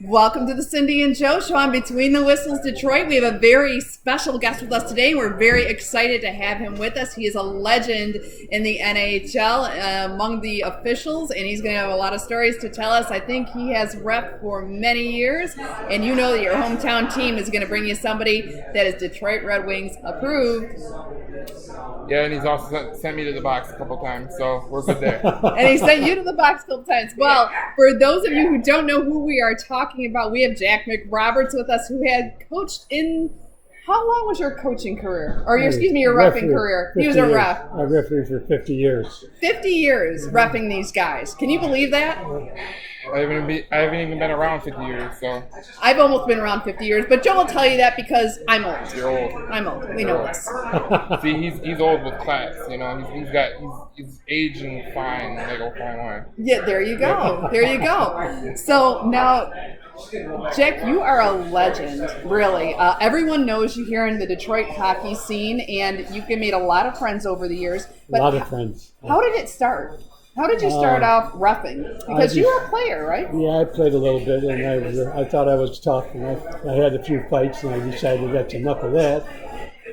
Welcome to the Cindy and Joe Show on Between the Whistles Detroit. We have a very special guest with us today. We're very excited to have him with us. He is a legend in the NHL among the officials, and he's going to have a lot of stories to tell us. I think he has rep for many years, and you know that your hometown team is going to bring you somebody that is Detroit Red Wings approved. Yeah, and he's also sent me to the box a couple times, so we're good there. And he sent you to the box a couple times. Well, for those of you who don't know who we are talking about, we have Jack MacRobert with us, who had coached in. How long was your coaching career? Or your reffing career? He was a ref. I refereed for 50 years. 50 years reffing these guys. Can you believe that? I haven't even been around 50 years, so. I've almost been around 50 years, but Joe will tell you that because I'm old. You're old. I'm old. We know this. See, he's old with class, you know. He's aging fine, like a fine wine. Yeah, there you go. There you go. So now, Jack, you are a legend, really. Everyone knows you here in the Detroit hockey scene, and you've made a lot of friends over the years. But a lot of friends. How did it start? How did you start off reffing? Because you were a player, right? Yeah, I played a little bit, and I thought I was tough, and I had a few fights, and I decided that's enough of that.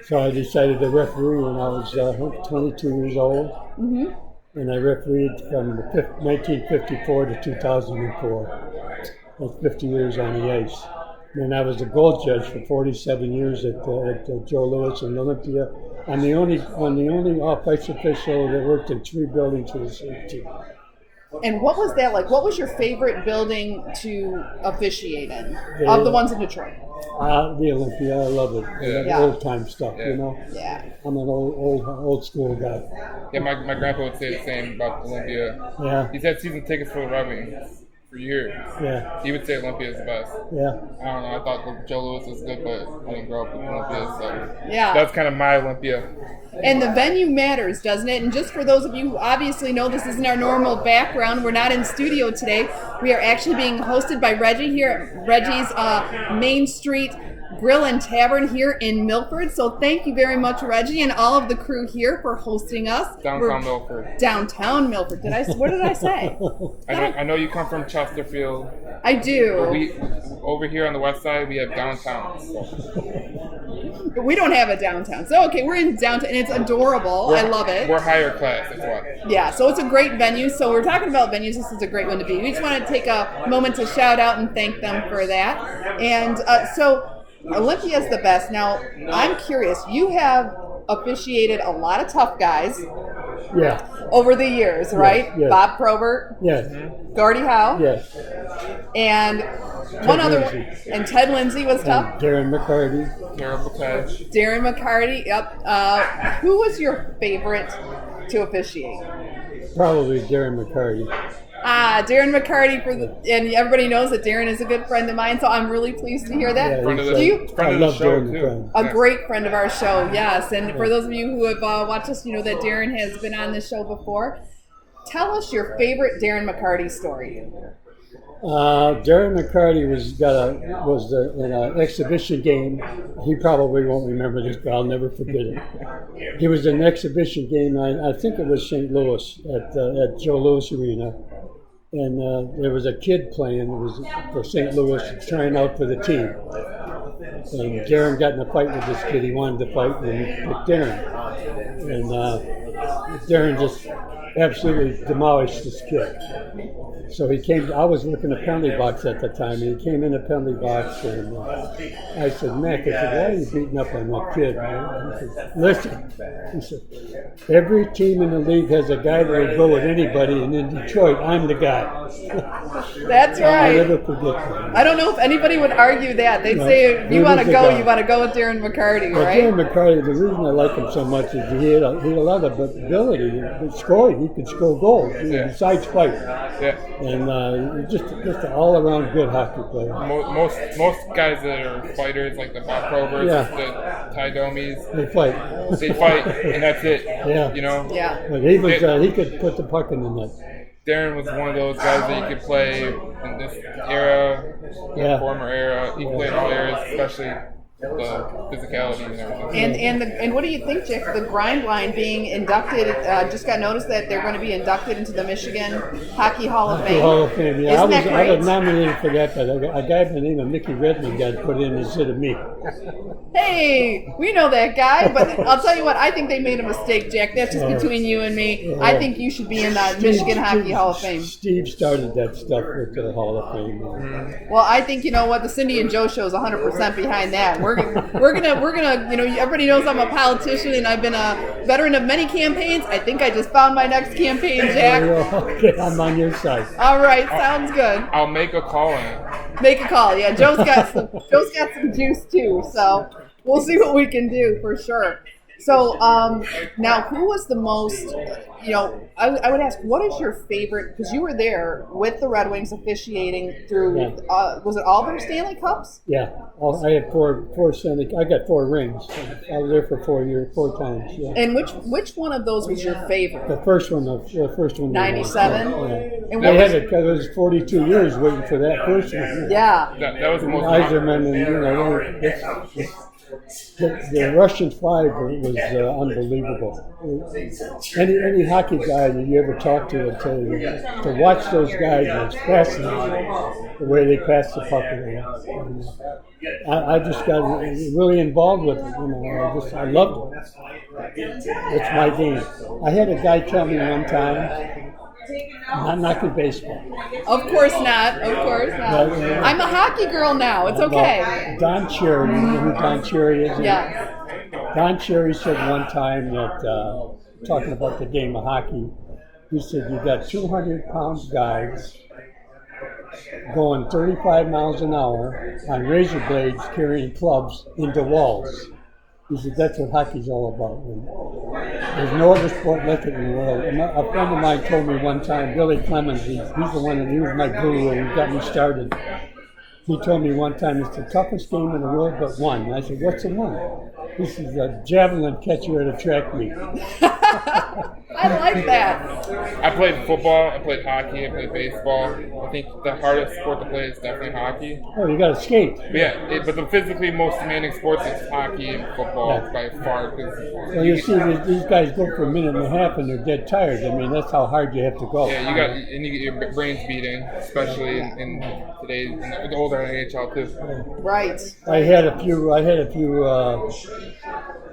So I decided to referee when I was 22 years old, and I refereed from 1954 to 2004. That's 50 years on the ice. And I was a gold judge for 47 years at Joe Louis in Olympia. I'm the only off-ice official that worked in 3 buildings for the same team. And what was that like? What was your favorite building to officiate in, of the ones in Detroit? The Olympia, I love it. Yeah. Old-time stuff, you know? Yeah. I'm an old school guy. Yeah, my grandpa would say the same about Olympia. Yeah. He's had season tickets for the Red Wings for years. Yeah. He would say Olympia is the best. Yeah. I don't know. I thought Joe Louis was good, but I didn't grow up with Olympia, so Yeah. that's kind of my Olympia. And the venue matters, doesn't it? And just for those of you who obviously know this isn't our normal background, we're not in studio today. We are actually being hosted by Reggie here at Reggie's Main Street Grill and Tavern here in Milford. So thank you very much, Reggie, and all of the crew here for hosting us. Downtown Milford. Downtown Milford. What did I say? I know you come from Chesterfield. I do. We over here on the west side we have downtown. So. But we don't have a downtown. So okay, we're in downtown, and it's adorable. I love it. We're higher class, that's why. Yeah, so it's a great venue. So we're talking about venues. This is a great one to be. We just want to take a moment to shout out and thank them for that. And so Olympia is the best. Now, I'm curious. You have officiated a lot of tough guys. Yeah. Over the years, right? Yes. Bob Probert. Yes. Gordie Howe. Yes. And and Ted Lindsay was tough. And Darren Mccarty. Darren Mccarty. Yep. Who was your favorite to officiate? Probably Darren Mccarty. Darren Mccarty and everybody knows that Darren is a good friend of mine, so I'm really pleased to hear that. Yeah, Friend of the show, too. A great friend of our show, yes. And for those of you who have watched us, you know that Darren has been on this show before. Tell us your favorite Darren Mccarty story. Darren McCarty was in an exhibition game. He probably won't remember this, but I'll never forget it. He was in an exhibition game. I think it was St. Louis at Joe Louis Arena, and there was a kid playing. It was for St. Louis, trying out for the team. And Darren got in a fight with this kid. He wanted to fight, and he picked Darren. And Darren just absolutely demolished this kid. So he came. I was working the penalty box at the time, and he came in the penalty box, and I said, "Mac, I said, why are you beating up on that kid, man?" He said, "Listen," he said, "every team in the league has a guy that will go with anybody, and in Detroit, I'm the guy." That's right. I'll never forget that. I don't know if anybody would argue that. They'd say, if you want to go, you want to go with Darren McCarty, right? Darren McCarty, the reason I like him so much is he had a lot of ability in scoring. He could score goals, besides fight. Yeah. And just an all-around good hockey player. Most guys that are fighters, like the MacRoberts, the Ty Domies, they fight. They fight, and that's it. Yeah. You know. Yeah. But he could put the puck in the net. Darren was one of those guys that you could play in this era, the former era. He played all eras, especially physicality and everything. And what do you think, Jack? The grind line being inducted, just got noticed that they're going to be inducted into the Michigan Hockey Hall of Fame. Hall of Fame, yeah. Isn't that great? I was nominated for that, but a guy by the name of Mickey Redmond got put in instead of me. Hey, we know that guy, but I'll tell you what, I think they made a mistake, Jack. That's just between you and me. I think you should be in the Michigan Hockey Hall of Fame. Steve started that stuff with the Hall of Fame. Well, I think, you know what, the Cindy and Joe show is 100% behind that. We're gonna, you know, everybody knows I'm a politician and I've been a veteran of many campaigns. I think I just found my next campaign, Jack. Okay, I'm on your side. All right, sounds good. I'll make a call in. Make a call. Yeah, Joe's got some juice too, so we'll see what we can do for sure. So now, who was the most? You know, I would ask, what is your favorite? Because you were there with the Red Wings officiating through. Yeah. Was it all their Stanley Cups? Yeah, I had four Stanley. I got 4 rings. I was there for 4 years, 4 times. Yeah. And which one of those was your favorite? The first one. 97? Yeah. And They what was, had it. It was 42 years waiting for that first one. yeah. That was the most. Eiserman and you know. The Russian 5 was unbelievable. Any hockey guy that you ever talk to will tell you to watch those guys was fascinating, the way they passed the puck around. I just got really involved with it. You know, I loved it. It's my game. I had a guy tell me one time, I'm not good baseball. Of course not. Of course not. I'm a hockey girl now. It's okay. Don Cherry, you know who Don Cherry is? Yeah. Don Cherry said one time that, talking about the game of hockey, he said, you got 200-pound guys going 35 miles an hour on razor blades carrying clubs into walls. He said, that's what hockey's all about. And there's no other sport like it in the world. And a friend of mine told me one time, Billy Clemens, he's the one that he was my guru and he got me started. He told me one time, it's the toughest game in the world but one. And I said, what's the one? This is a javelin catcher at a track meet. I like that. I played football, I played hockey, I played baseball. I think the hardest sport to play is definitely hockey. Oh, you got to skate. But yeah, but the physically most demanding sports is hockey and football by far. Well, you see, these guys go for a minute and a half and they're dead tired. I mean, that's how hard you have to go. Yeah, you get your brains beating, especially in today's in the older NHL too. Right. I had a few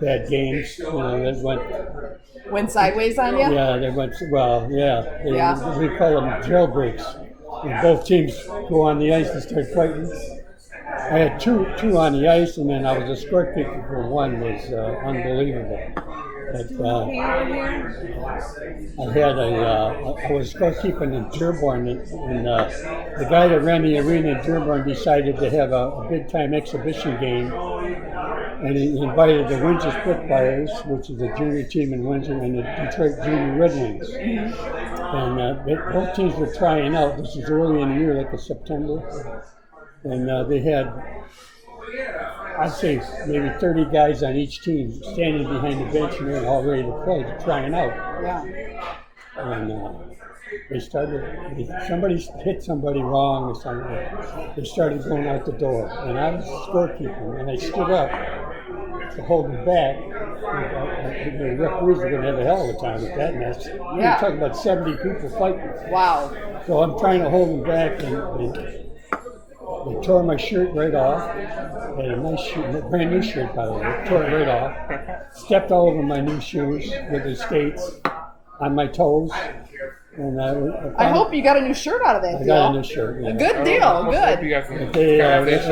bad games, you know, that Went sideways on you? yeah, they went, well, yeah. We call them jailbreaks. And both teams go on the ice and start fighting. I had two on the ice, and then I was a scorekeeper for one. Was unbelievable. But I was scorekeeping in Dearborn, and the guy that ran the arena in Dearborn decided to have a big-time exhibition game. And he invited the Windsor Spitfires, which is a junior team in Windsor, and the Detroit Junior Red Wings. And both teams were trying out. This is early in the year, like in September. And they had, I'd say, maybe 30 guys on each team standing behind the bench and they're all ready to play, trying out. Yeah. And somebody hit somebody wrong or something. They started going out the door. And I was scorekeeping, and I stood up to hold them back. The referees were going to have a hell of a time with that mess. Yeah. You're talking about 70 people fighting. Wow. So I'm trying to hold them back, and they tore my shirt right off. I had a nice shirt, a brand new shirt, by the way. Tore it right off. Stepped all over my new shoes with the skates on my toes. And I hope you got a new shirt out of that I deal. got a new shirt. Yeah. Good deal. Good. It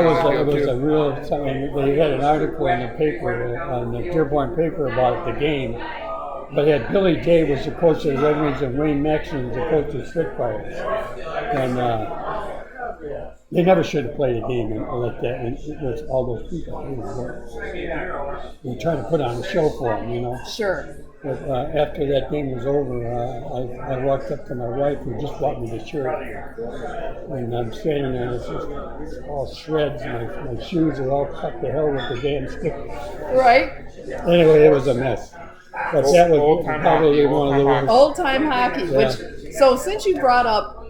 was a real something. They had an article in the paper, on the Dearborn paper, about the game. But they had Billy Day was the coach of the Red Wings, and Wayne Maxson was the coach of the Spitfires. And they never should have played a game like that with all those people. We tried to put on a show for them, you know. Sure. But after that game was over, I walked up to my wife who just bought me the shirt. And I'm standing there, and it's just all shreds. My shoes are all cut to hell with the damn stick. Right. Anyway, it was a mess. But that was probably one of the worst. Old time hockey. Yeah. So since you brought up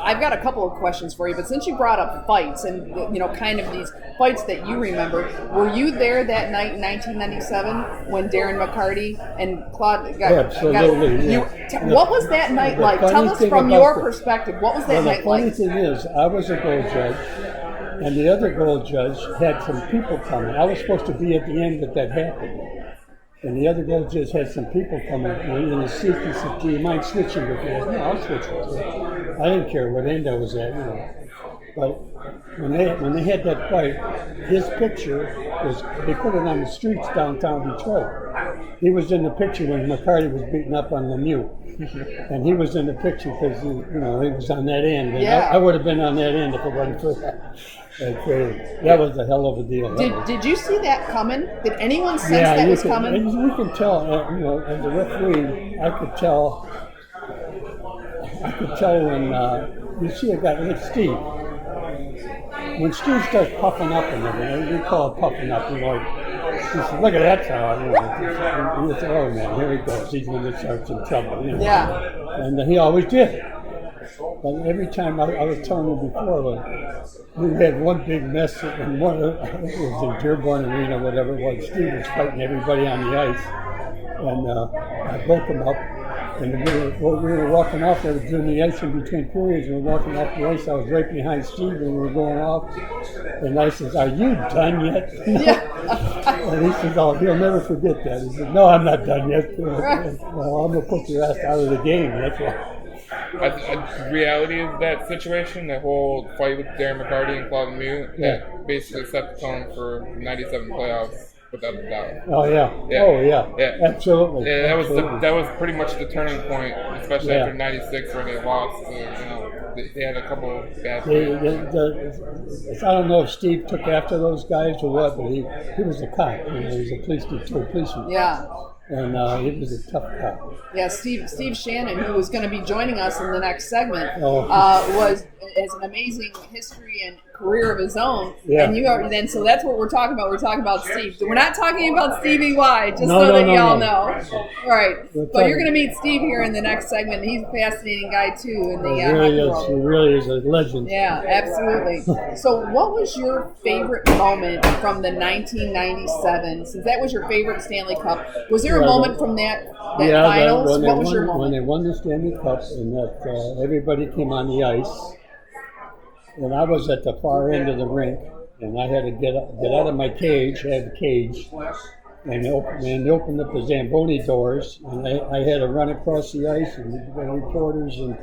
I've got a couple of questions for you, but since you brought up fights and kind of these fights that you remember, were you there that night in 1997 when Darren Mccarty and Claude got? Absolutely. What was that night like? Tell us from your perspective. What was that night like? The funny thing is, I was a gold judge, and the other gold judge had some people coming. I was supposed to be at the end that happened. And the other gold judge had some people coming in the seat. He said, "Do you mind switching with me?" I said, "No, I'll switch with you." I didn't care what end I was at, But when they had that fight, his picture they put it on the streets downtown Detroit. He was in the picture when McCarty was beating up on Lemieux. And he was in the picture because he was on that end. And I would have been on that end if it wasn't for that. That was a hell of a deal. Did you see that coming? Did anyone sense that was coming? We can tell. As a referee, I could tell when you see a guy like Steve. When Steve starts puffing up and everything, we call it puffing up. He says, "Look at that fellow." And you say, "Oh man, here he goes. He's going to start some trouble." Yeah. And he always did. But every time I was telling you before, we had one big mess, and it was in Dearborn Arena, whatever it was. Steve was fighting everybody on the ice, and I broke him up. And we were walking off there doing the ice in between periods. We were walking off the ice. I was right behind Steve, and we were going off. And I says, "Are you done yet?" Yeah. And he says, "Oh, he'll never forget that." He said, "No, I'm not done yet." "Well, I'm going to put your ass out of the game. That's why." The reality of that situation, that whole fight with Darren Mccarty and Claude Lemieux, that basically set the tone for the 97 playoffs. Without a doubt. Oh yeah. Oh yeah. Absolutely. Yeah, that was pretty much the turning point, especially after '96 when they lost. They had a couple of bad. I don't know if Steve took after those guys or what, but he was a cop. He was a policeman. Yeah. And he was a tough cop. Yeah, Steve Shannon, who was going to be joining us in the next segment, has an amazing history and career of his own. Yeah. And so that's what we're talking about. We're talking about Steve. So we're not talking about Stevie Y, just y'all know. All right. But you're going to meet Steve here in the next segment. He's a fascinating guy too in the hockey world. He really is a legend. Yeah, absolutely. So what was your favorite moment from the 1997? Since that was your favorite Stanley Cup, was there a moment from that finals? What was your moment? When they won the Stanley Cup and that everybody came on the ice. And I was at the far end of the rink, and I had to get out of my cage. I had the cage, and they opened up the Zamboni doors, and I had to run across the ice, and the reporters and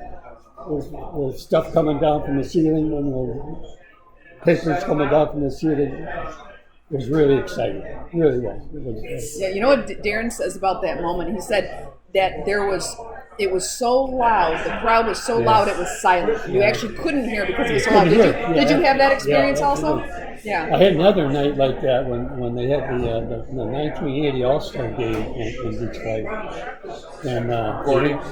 the stuff coming down from the ceiling, and the papers coming down from the ceiling. It was really exciting. It really was. Yeah, you know what Darren says about that moment? He said that it was so loud, the crowd was so loud it was silent. You actually couldn't hear because it was so loud. Did you have that experience also? Yeah. I had another night like that when they had the 1980 All-Star game in Detroit. And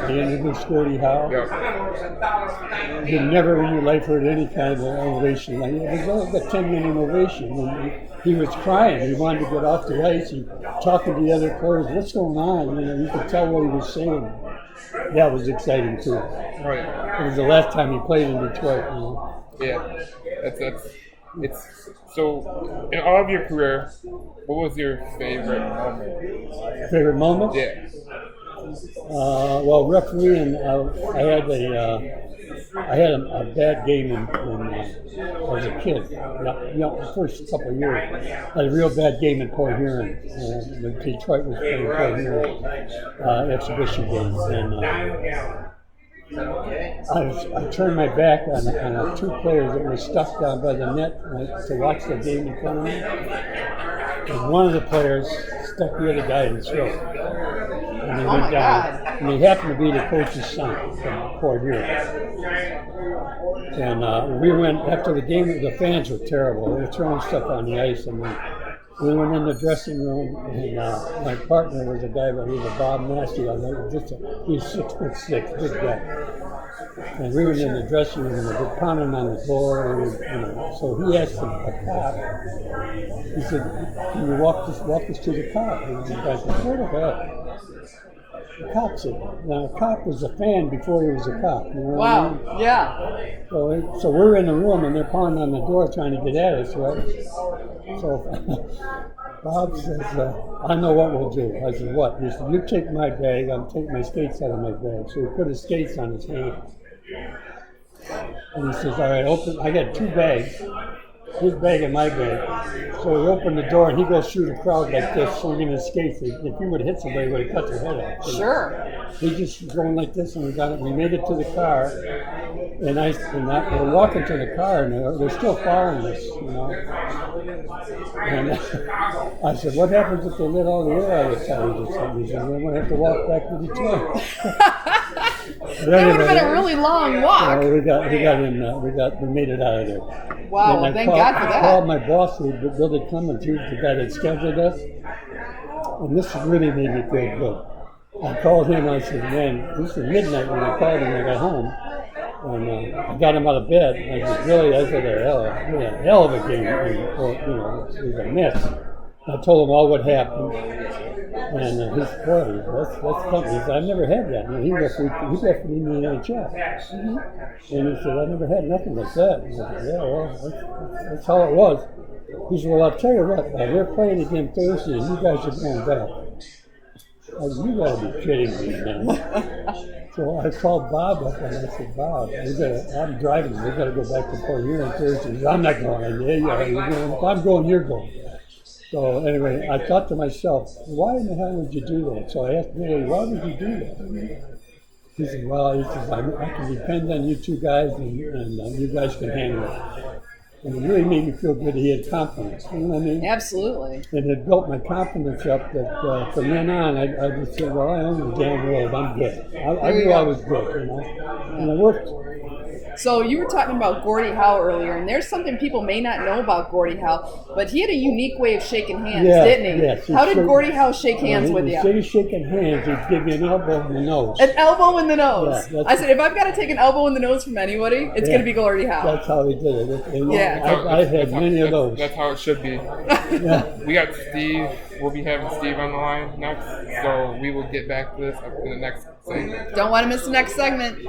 they introduced Gordie Howe. Yeah. You've never in your life heard any kind of ovation. It was like a 10-minute ovation. And he was crying. He wanted to get off the ice and talking to the other players. What's going on? You could tell what he was saying. That was exciting too. Right. It was the last time he played in Detroit. Yeah, it's so. In all of your career, what was your favorite moment? Favorite moment? Yeah. Well, refereeing, I had a bad game when I was a kid. The first couple of years, I had a real bad game in Port Huron. When Detroit was playing Port Huron exhibition game, and I turned my back on two players that were stuck down by the net to watch the game in front of me. And one of the players stuck the other guy in the throat. And he went down. And he happened to be the coach's son from Port Huron. And we went, after the game, the fans were terrible. They were throwing stuff on the ice. And we went in the dressing room, and my partner was a guy by the name of Bob Massey. He's 6'6", big guy. And we went in the dressing room, and they were pounding on the door. And so he asked a cop, he said, "Can you walk us to the car?" And the guy said, "What the hell?" The cop said that. Now, a cop was a fan before he was a cop. You know what I mean? Wow. Yeah. So we're in the room and they're pounding on the door trying to get at us, right? So Bob says, I know what we'll do. I said, what? He said, you take my bag, I'll take my skates out of my bag. So he put his skates on his hands. And he says, all right, open. I got 2 bags, his bag and my bag. So he opened the door and he goes through the crowd like this, swinging his skates. If he would have hit somebody, he would have cut their head off. Sure. He just going like this, and we made it to the car, and we're walking to the car, and they're still following us, you know. And I said, "What happens if they let all the air out of the tires?" He said, "We're going to have to walk back to Detroit." That would have been a really long walk. We made it out of there. Wow, well, thank God for that. I called my boss, Billy Clemens, he was the guy that scheduled us, and this really made me feel good. I called him, I said, man, this was midnight when I called him when I got home, and I got him out of bed, and I said, really, I said, a hell of a game, it was a mess. I told him all what happened, and his boy, that's something. He said, I've never had that. And he refereed in the NHL. Mm-hmm. And he said, I've never had nothing like that. And I said, yeah, well, that's how it was. He said, well, I'll tell you what, we're playing again Thursday, and you guys are going back. I said, you gotta be kidding me, man. So I called Bob up, and I said, Bob, I'm driving, we gotta go back to Port Huron Thursday. He said, I'm not going. I said, yeah, you're going. If I'm going, you're going. So anyway, I thought to myself, why in the hell would you do that? So I asked Billy, why would you do that? He said, well, I can depend on you 2 guys, and you guys can handle it. And it really made me feel good that he had confidence. You know what I mean? Absolutely. And it built my confidence up that from then on, I just said, well, I own the damn world. I'm good. I knew I was good, you know? And it worked. So you were talking about Gordie Howe earlier, and there's something people may not know about Gordie Howe, but he had a unique way of shaking hands, didn't he? Yes. How did Gordie Howe shake hands with you? Instead of shaking hands, he'd give you an elbow in the nose. An elbow in the nose. Yeah, I said, if I've got to take an elbow in the nose from anybody, it's going to be Gordie Howe. That's how he did it. And Yeah. I've had many of those. That's how it should be. Yeah. We got Steve. We'll be having Steve on the line next, so we will get back to this in the next segment. Don't want to miss the next segment.